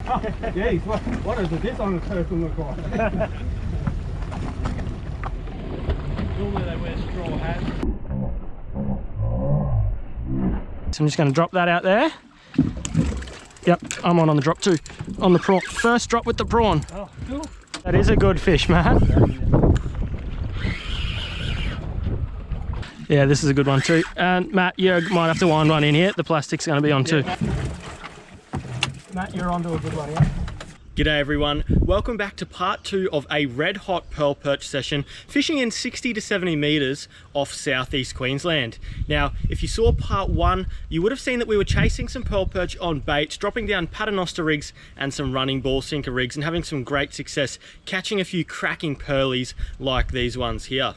Jeez, what does the dishonest person look like? Normally they wear straw hats. So I'm just going to drop that out there. Yep, I'm on the drop too. On the prawn. First drop with the prawn. Oh, cool. That is a good fish, Matt. Yeah, this is a good one too. And Matt, you might have to wind one in here. The plastic's going to be on too. Matt, you're onto a good one, yeah? G'day everyone, welcome back to part 2 of a red hot pearl perch session fishing in 60 to 70 metres off southeast Queensland. Now, if you saw part 1, you would have seen that we were chasing some pearl perch on baits, dropping down paternoster rigs and some running ball sinker rigs and having some great success catching a few cracking pearlies like these ones here.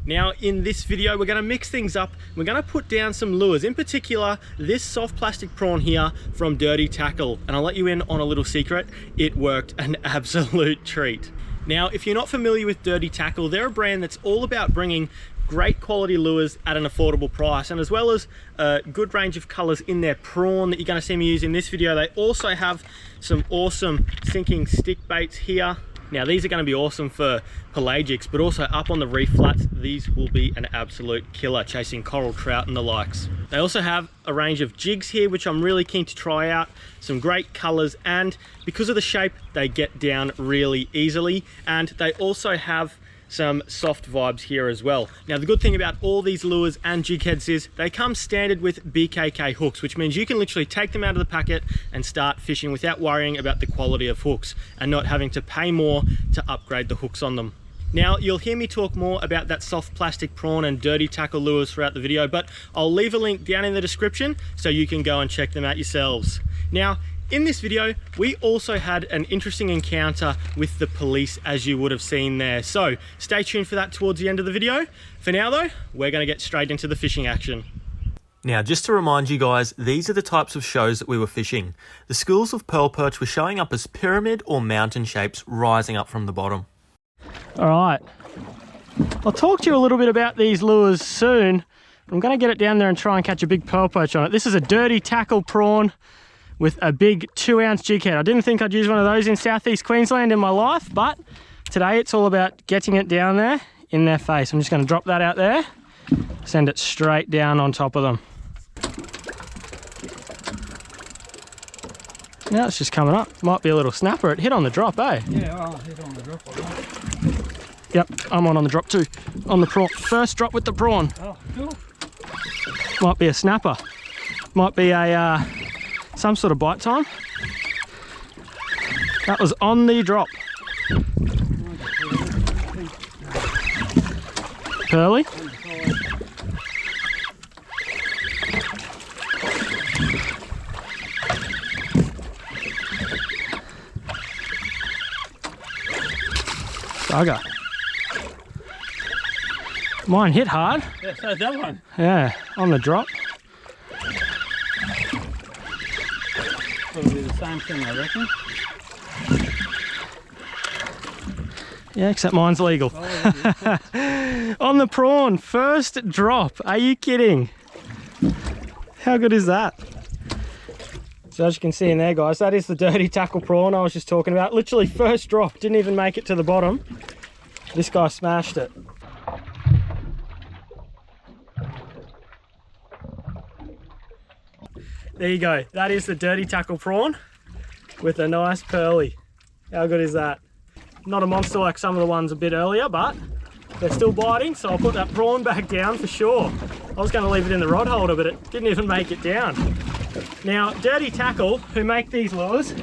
Now in this video we're going to mix things up. We're going to put down some lures, in particular this soft plastic prawn here from Dirty Tackle, and I'll let you in on a little secret, it worked an absolute treat. Now if you're not familiar with Dirty Tackle, they're a brand that's all about bringing great quality lures at an affordable price, and as well as a good range of colours in their prawn that you're going to see me use in this video, they also have some awesome sinking stick baits here. Now these are going to be awesome for pelagics, but also up on the reef flats, these will be an absolute killer chasing coral trout and the likes. They also have a range of jigs here, which I'm really keen to try out. Some great colours, and because of the shape, they get down really easily. And they also have some soft vibes here as well. Now the good thing about all these lures and jig heads is they come standard with BKK hooks, which means you can literally take them out of the packet and start fishing without worrying about the quality of hooks and not having to pay more to upgrade the hooks on them. Now you'll hear me talk more about that soft plastic prawn and Dirty Tackle lures throughout the video, but I'll leave a link down in the description so you can go and check them out yourselves. Now in this video, we also had an interesting encounter with the police, as you would have seen there. So stay tuned for that towards the end of the video. For now though, we're going to get straight into the fishing action. Now, just to remind you guys, these are the types of shows that we were fishing. The schools of pearl perch were showing up as pyramid or mountain shapes rising up from the bottom. All right, I'll talk to you a little bit about these lures soon. I'm going to get it down there and try and catch a big pearl perch on it. This is a Dirty Tackle prawn with a big 2-ounce jig head. I didn't think I'd use one of those in southeast Queensland in my life, but today it's all about getting it down there in their face. I'm just going to drop that out there, send it straight down on top of them. Now it's just coming up. Might be a little snapper. It hit on the drop, eh? Yeah, I'll hit on the drop. Yep, I'm on the drop too. On the prawn. First drop with the prawn. Oh, cool. Might be a snapper. Might be a some sort of bite time. That was on the drop. Pearly. Bugger. Mine hit hard. Yeah, so that one. Yeah, on the drop. Probably the same thing, I reckon. Yeah, except mine's legal. On the prawn, first drop. Are you kidding? How good is that? So as you can see in there, guys, that is the Dirty Tackle prawn I was just talking about. Literally first drop, didn't even make it to the bottom. This guy smashed it. There you go. That is the Dirty Tackle prawn with a nice pearly. How good is that? Not a monster like some of the ones a bit earlier, but they're still biting, so I'll put that prawn back down for sure. I was going to leave it in the rod holder, but it didn't even make it down. Now, Dirty Tackle, who make these lures,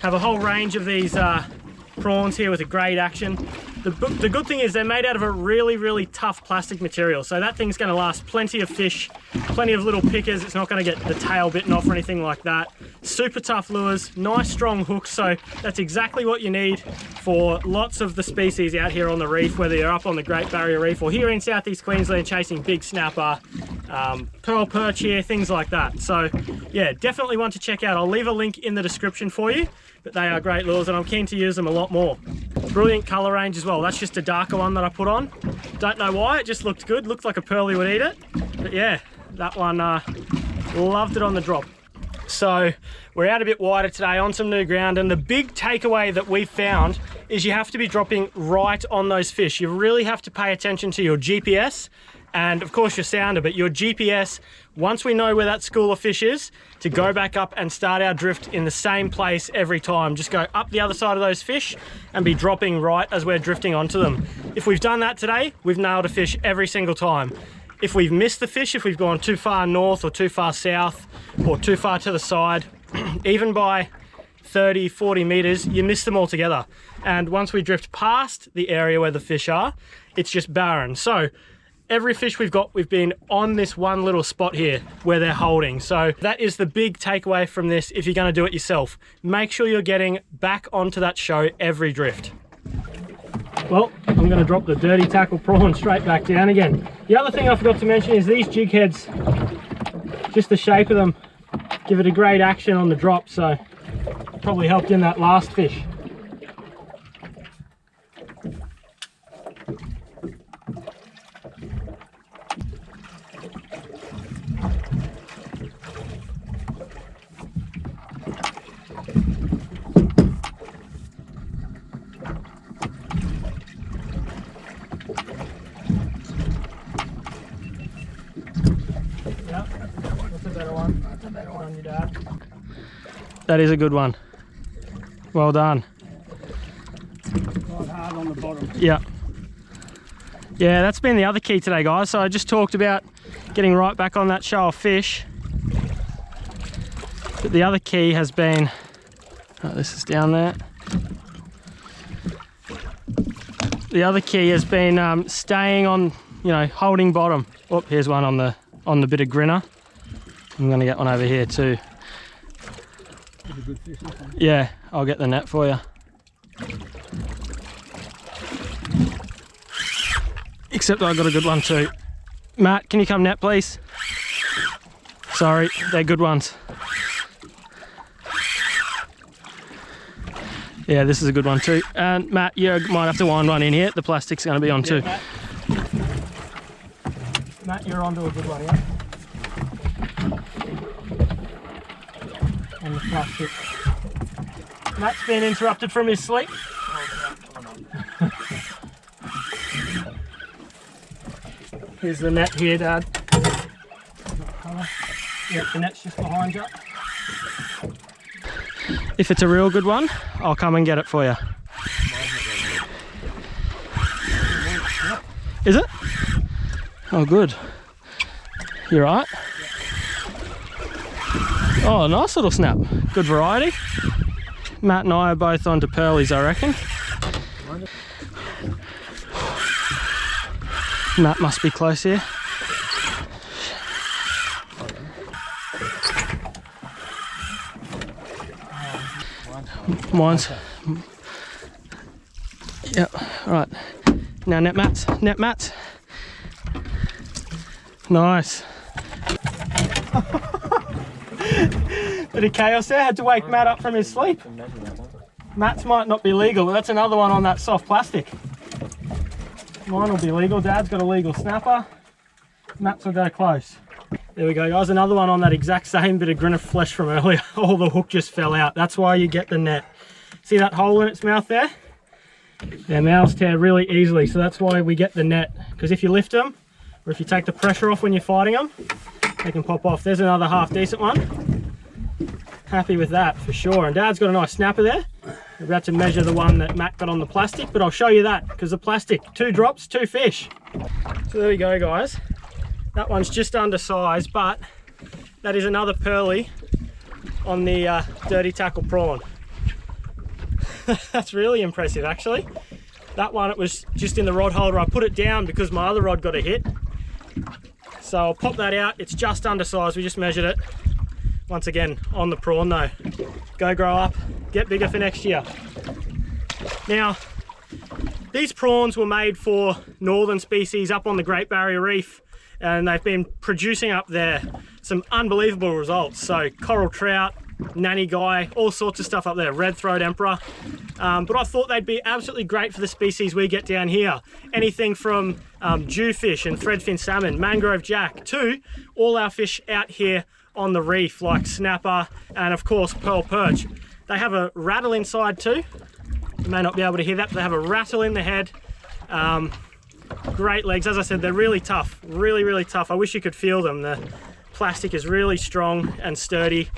have a whole range of these prawns here with a great action. The good thing is they're made out of a really, really tough plastic material, so that thing's going to last plenty of fish, plenty of little pickers. It's not going to get the tail bitten off or anything like that. Super tough lures, nice strong hooks, so that's exactly what you need for lots of the species out here on the reef, whether you're up on the Great Barrier Reef or here in southeast Queensland chasing big snapper, pearl perch here, things like that. So yeah, definitely one to check out. I'll leave a link in the description for you, but they are great lures and I'm keen to use them a lot more. Brilliant colour range as well. That's just a darker one that I put on. Don't know why, it just looked good. Looked like a pearly would eat it. But yeah, that one, loved it on the drop. So we're out a bit wider today on some new ground, and the big takeaway that we've found is you have to be dropping right on those fish. You really have to pay attention to your GPS and of course your sounder, but your GPS, once we know where that school of fish is, to go back up and start our drift in the same place every time. Just go up the other side of those fish and be dropping right as we're drifting onto them. If we've done that today, we've nailed a fish every single time. If we've missed the fish, if we've gone too far north or too far south or too far to the side, even by 30, 40 meters, you miss them altogether. And once we drift past the area where the fish are, it's just barren. So every fish we've got, we've been on this one little spot here where they're holding. So that is the big takeaway from this if you're going to do it yourself. Make sure you're getting back onto that show every drift. Well, I'm going to drop the dirty tackle prawn straight back down again. The other thing I forgot to mention is these jig heads, just the shape of them, give it a great action on the drop, so probably helped in that last fish. That is a good one. Well done. Quite hard on the bottom. Yeah. Yeah, that's been the other key today, guys. So I just talked about getting right back on that show of fish. But the other key has been, oh, this is down there. The other key has been staying on, you know, holding bottom. Oh, here's one on the bit of grinner. I'm gonna get one over here too. That's a good fish, yeah, I'll get the net for you. Except I got a good one too. Matt, can you come net please? Sorry, they're good ones. Yeah, this is a good one too. And Matt, you might have to wind one in here. The plastic's going to be on too. Matt, you're onto a good one, yeah? On the plastic. Matt's been interrupted from his sleep. Here's the net here, Dad. Yep, the net's just behind you. If it's a real good one, I'll come and get it for you. Is it? Oh, good. You right? Oh, nice little snap. Good variety. Matt and I are both onto Pearlies, I reckon. Matt must be close here. Mine's. Yep, alright. Now net mats, net mats. Nice. Bit of chaos there, had to wake Matt up from his sleep. Matt's might not be legal, but that's another one on that soft plastic. Mine will be legal, Dad's got a legal snapper. Matt's will go close. There we go, guys, another one on that exact same bit of grinner flesh from earlier. Oh, the hook just fell out. That's why you get the net. See that hole in its mouth there? Their mouths tear really easily, so that's why we get the net. Because if you lift them, or if you take the pressure off when you're fighting them, they can pop off. There's another half decent one. Happy with that for sure. And Dad's got a nice snapper there. We're about to measure the one that Matt got on the plastic, but I'll show you that because the plastic, 2 drops, 2 fish. So there we go, guys. That one's just undersized, but that is another pearly on the dirty tackle prawn. That's really impressive, actually. That one, it was just in the rod holder. I put it down because my other rod got a hit. So I'll pop that out. It's just undersized. We just measured it. Once again, on the prawn though. Go grow up, get bigger for next year. Now, these prawns were made for northern species up on the Great Barrier Reef, and they've been producing up there some unbelievable results. So coral trout, nanny guy, all sorts of stuff up there, red throat emperor. But I thought they'd be absolutely great for the species we get down here. Anything from jewfish and threadfin salmon, mangrove jack, to all our fish out here on the reef like snapper and of course pearl perch. They have a rattle inside too. You may not be able to hear that, but they have a rattle in the head. Great legs. As I said, they're really tough, really tough. I wish you could feel them. The plastic is really strong and sturdy.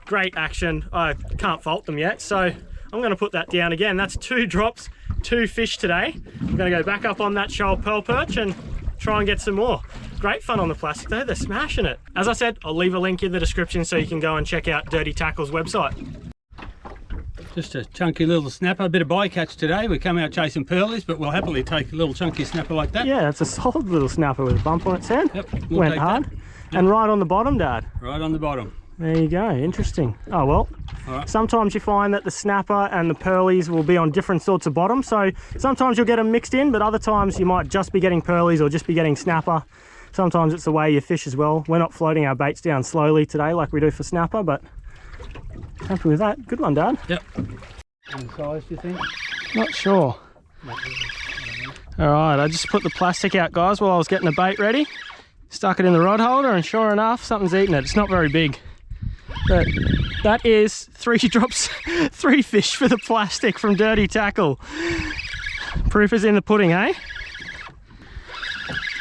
Great action. I can't fault them yet, so I'm going to put that down again. That's 2 drops, 2 fish today. I'm going to go back up on that shoal pearl perch and try and get some more. Great fun on the plastic though, they're smashing it. As I said, I'll leave a link in the description so you can go and check out Dirty Tackle's website. Just a chunky little snapper, a bit of bycatch today. We come out chasing pearlies, but we'll happily take a little chunky snapper like that. Yeah, it's a solid little snapper with a bump on its head. Yep, we'll went take hard. that. Yep. And right on the bottom, Dad. Right on the bottom. There you go, interesting. Oh well, right. Sometimes you find that the snapper and the pearlies will be on different sorts of bottoms, so sometimes you'll get them mixed in, but other times you might just be getting pearlies or just be getting snapper. Sometimes it's the way you fish as well. We're not floating our baits down slowly today like we do for snapper, but happy with that. Good one, Dad. Yep. And size, do you think? Not sure. All right, I just put the plastic out, guys, while I was getting the bait ready. Stuck it in the rod holder, and sure enough, something's eating it. It's not very big. But that is 3 drops, 3 fish for the plastic from Dirty Tackle. Proof is in the pudding, eh?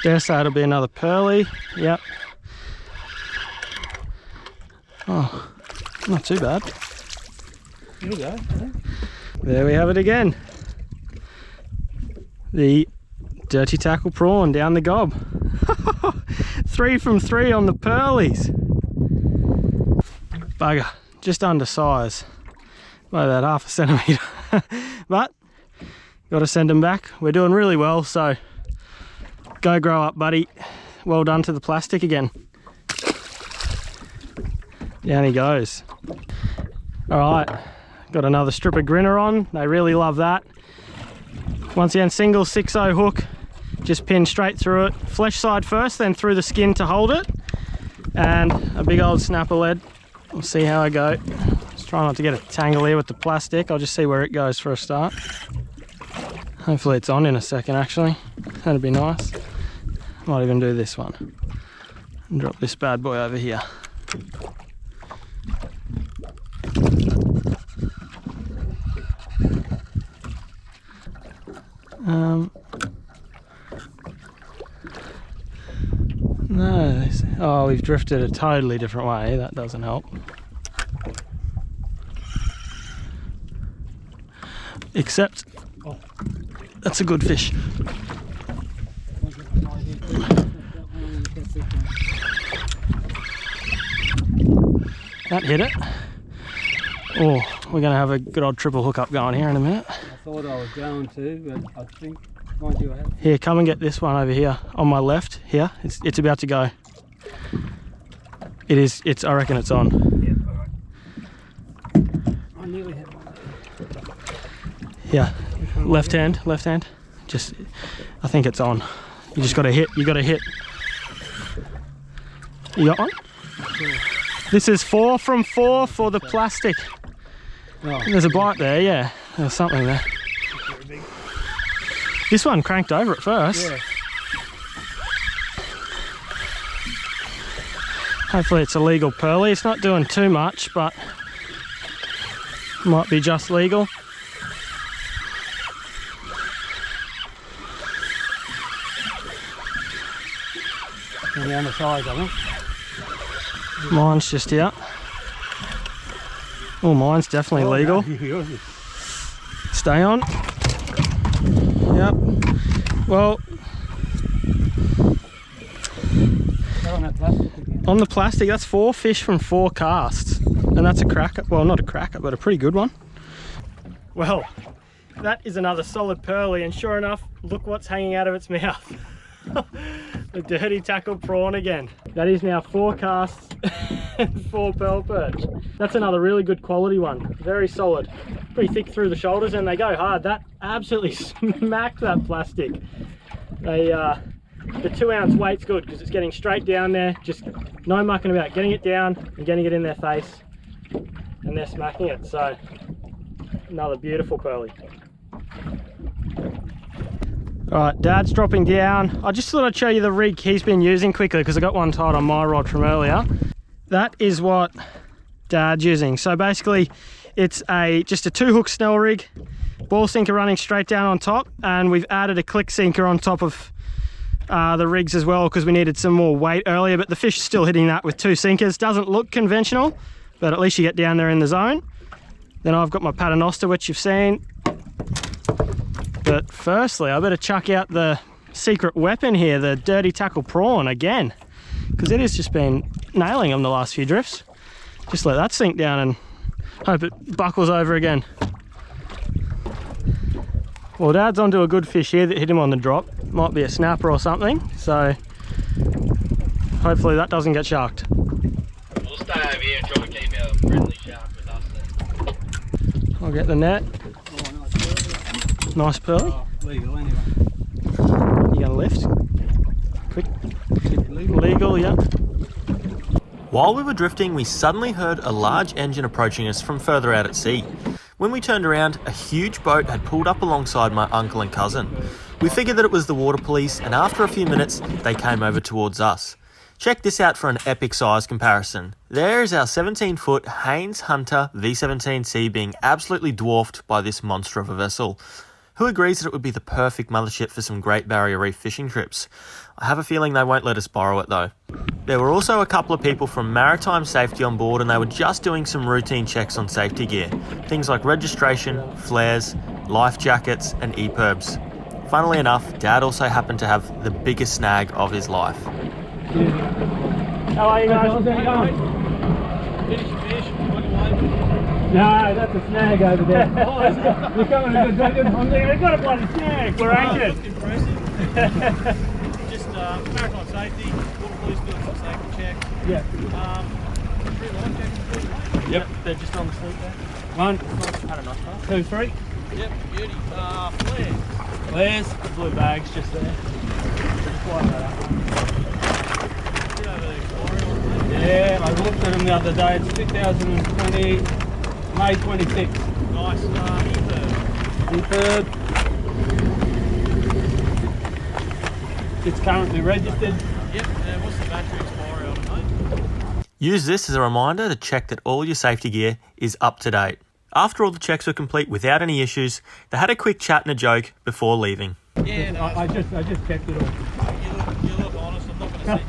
Dare say it'll be another pearly. Yep. Oh, not too bad. Here we go. There we have it again. The Dirty Tackle prawn down the gob. 3 from 3 on the pearlies. Bugger, just under size by about half a centimetre. But got to send them back. We're doing really well, so go grow up, buddy. Well done to the plastic again. Down he goes. All right, got another stripper grinner on. They really love that. Once again, single 6/0 hook, just pin straight through it. Flesh side first, then through the skin to hold it. And a big old snapper lead. We'll see how I go. Just try not to get a tangle here with the plastic. I'll just see where it goes for a start. Hopefully it's on in a second, actually. That'd be nice. Might even do this one. And drop this bad boy over here. No, oh, we've drifted a totally different way. That doesn't help. Except, oh, that's a good fish. That hit it. Oh, we're going to have a good old triple hookup going here in a minute. I thought I was going to, but I think, mind you, I have. Here, come and get this one over here on my left. Here, it's about to go. It is. I reckon it's on. Yeah, all right. I nearly had one. Yeah, left hand. Just, I think it's on. You just got to hit. You got to hit. You got one? Yeah. This is 4 from 4 for the plastic. Oh, There's a bite there, yeah. There's something there. This one cranked over at first. yeah. Hopefully it's a legal pearly. It's not doing too much, but might be just legal. And the other side, I think. Mine's just out. Oh, mine's definitely legal. No, Stay on. Yep. Well, on that plastic again. on the plastic, that's 4 fish from 4 casts. And that's a cracker. Well, not a cracker, but a pretty good one. Well, that is another solid pearly, and sure enough, look what's hanging out of its mouth. The Dirty Tackle prawn again. That is now 4 casts and 4 pearl perch. That's another really good quality one. Very solid. Pretty thick through the shoulders, and they go hard. That absolutely smacked that plastic. The 2 ounce weight's good because it's getting straight down there. Just no mucking about. Getting it down and getting it in their face. And they're smacking it. So, another beautiful pearly. Alright, Dad's dropping down. I just thought I'd show you the rig he's been using quickly because I got one tied on my rod from earlier. That is what Dad's using. So basically it's just a 2-hook snell rig, ball sinker running straight down on top, and we've added a click sinker on top of the rigs as well because we needed some more weight earlier, but the fish is still hitting that with 2 sinkers. Doesn't look conventional, but at least you get down there in the zone. Then I've got my paternoster, which you've seen. But firstly, I better chuck out the secret weapon here, the dirty tackle prawn again, because it has just been nailing them the last few drifts. Just let that sink down and hope it buckles over again. Well, Dad's onto a good fish here that hit him on the drop. Might be a snapper or something, so hopefully that doesn't get sharked. We'll stay over here and try to keep our friendly shark with us then. I'll get the net. Nice pearly. Oh, legal anyway. You gonna lift? Quick. Legal, yeah. While we were drifting, we suddenly heard a large engine approaching us from further out at sea. When we turned around, a huge boat had pulled up alongside my uncle and cousin. We figured that it was the water police, and after a few minutes, they came over towards us. Check this out for an epic size comparison. There is our 17-foot Haynes Hunter V17C being absolutely dwarfed by this monster of a vessel. Who agrees that it would be the perfect mothership for some Great Barrier Reef fishing trips? I have a feeling they won't let us borrow it though. There were also a couple of people from Maritime Safety on board, and they were just doing some routine checks on safety gear. Things like registration, flares, life jackets and EPIRBs. Funnily enough, Dad also happened to have the biggest snag of his life. How are you guys? How's it going? Finish your fish. What do you want? No, that's a snag over there. You're coming to good dragon on there. We've got a bloody snag. We're anchored. Impressive. Just maritime safety, water police doing some safety checks. Yeah. 3 life jackets. Yep. They're just on the sleep there. 1, Paternoster. 2, 3. Yep, beauty. Flares. There's Blue bags just there. Just light that up. Get over the Explorer. Yeah, I looked at them the other day. It's 2020, May 26th. Nice. Third. It's currently registered. Yep, what's the battery expiry on it, mate? Use this as a reminder to check that all your safety gear is up to date. After all the checks were complete without any issues, they had a quick chat and a joke before leaving. Yeah, no. I just checked it all. You look honest, I'm not going to send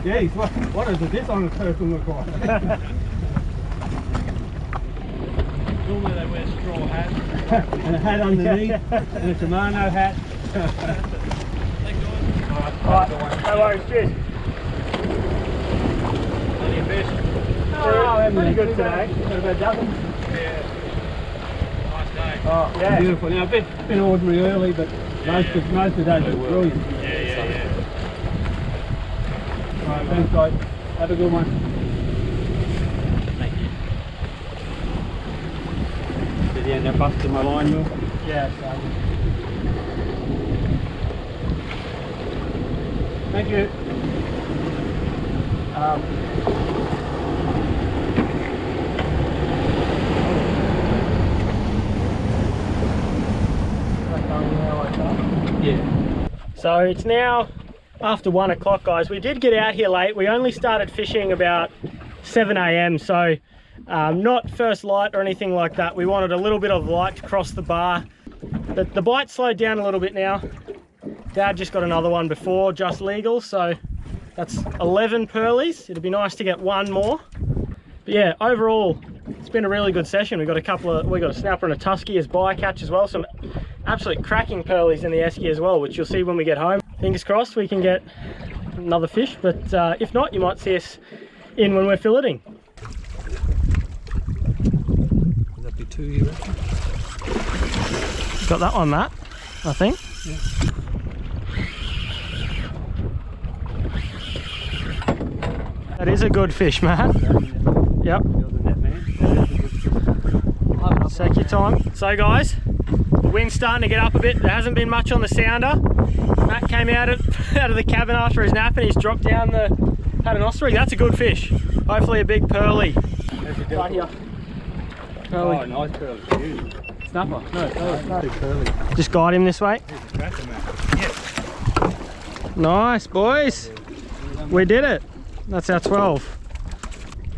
you. Jeez, what does a dishonest person look like? Normally they wear straw hats. And a hat underneath, and a kimono hat. Alright, no worries, cheers. Plenty of fish. Oh, pretty good today. Got about a dozen. Yeah. Nice day. Oh, Yeah. beautiful. Now, a bit ordinary early, but most of the days are brilliant. Yeah. Alright, thanks, guys. Have a good one. Thank you. Did you end up busting my line, Will? Yeah, Thank you. Yeah. So it's now after 1 o'clock, guys. We did get out here late. We only started fishing about 7 AM, so not first light or anything like that. We wanted a little bit of light to cross the bar. The bite slowed down a little bit now. Dad just got another one before, just legal, so that's 11 pearlies. It'd be nice to get one more. But yeah, overall, it's been a really good session. We got a snapper and a tusky as bycatch as well. Some absolute cracking pearlies in the esky as well, which you'll see when we get home. Fingers crossed we can get another fish, but if not, you might see us in when we're filleting. Would that be 2 you reckon? Got that one, Matt, I think. Yeah. That is a good fish, Matt. Yep. Take your time. So guys, the wind's starting to get up a bit. There hasn't been much on the sounder. Matt came out of the cabin after his nap and he's dropped down the paternoster. That's a good fish. Hopefully a big pearly. Right here. Pearly. Oh, nice pearl. Snapper? No. Big Pearly. Just guide him this way. Nice, boys. We did it. That's our 12.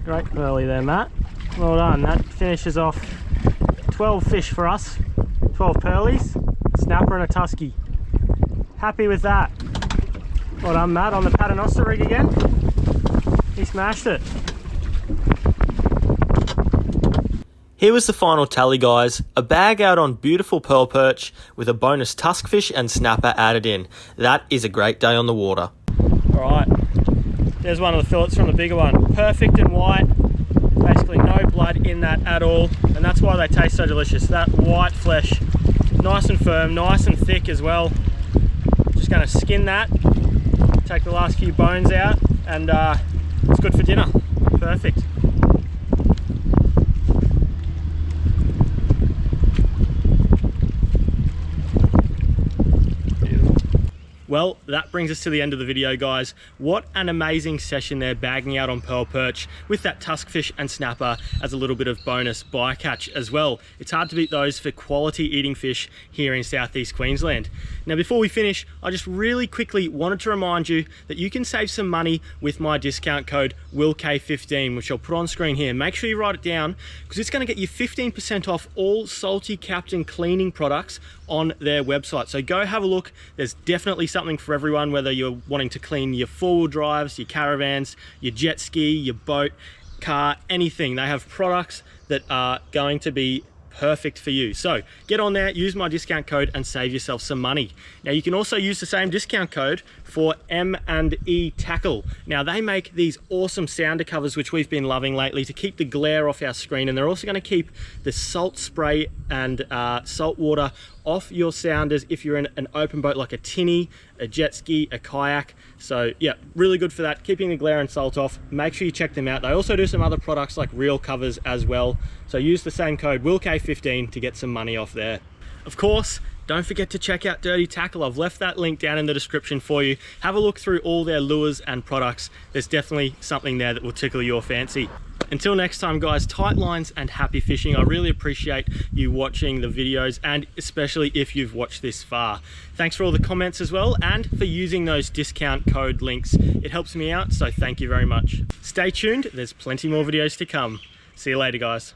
Great Pearly there, Matt. Well done. That finishes off 12 fish for us. 12 Pearlies, snapper and a tusky. Happy with that. Well done, Matt, on the paternoster rig again. He smashed it. Here was the final tally, guys. A bag out on beautiful pearl perch with a bonus tuskfish and snapper added in. That is a great day on the water. All right, there's one of the fillets from the bigger one. Perfect and white, basically no blood in that at all, and that's why they taste so delicious. That white flesh, nice and firm, nice and thick as well. Just gonna skin that, take the last few bones out, and it's good for dinner. Perfect. Well, that brings us to the end of the video, guys. What an amazing session there, bagging out on pearl perch with that tuskfish and snapper as a little bit of bonus bycatch as well. It's hard to beat those for quality eating fish here in southeast Queensland. Now, before we finish, I just really quickly wanted to remind you that you can save some money with my discount code WILK15, which I'll put on screen here. Make sure you write it down, because it's going to get you 15% off all Salty Captain cleaning products on their website. So go have a look. There's definitely something for everyone, whether you're wanting to clean your four-wheel drives, your caravans, your jet ski, your boat, car, anything. They have products that are going to be perfect for you. So get on there, use my discount code and save yourself some money. Now you can also use the same discount code for M&E Tackle. Now they make these awesome sounder covers, which we've been loving lately, to keep the glare off our screen, and they're also going to keep the salt spray and salt water off your sounders if you're in an open boat like a tinny, a jet ski, a kayak. So yeah, really good for that, keeping the glare and salt off. Make sure you check them out. They also do some other products like reel covers as well. So use the same code WILK15 to get some money off there. Of course, don't forget to check out Dirty Tackle. I've left that link down in the description for you. Have a look through all their lures and products. There's definitely something there that will tickle your fancy. Until next time, guys, tight lines and happy fishing. I really appreciate you watching the videos, and especially if you've watched this far. Thanks for all the comments as well, and for using those discount code links. It helps me out, so thank you very much. Stay tuned, there's plenty more videos to come. See you later, guys.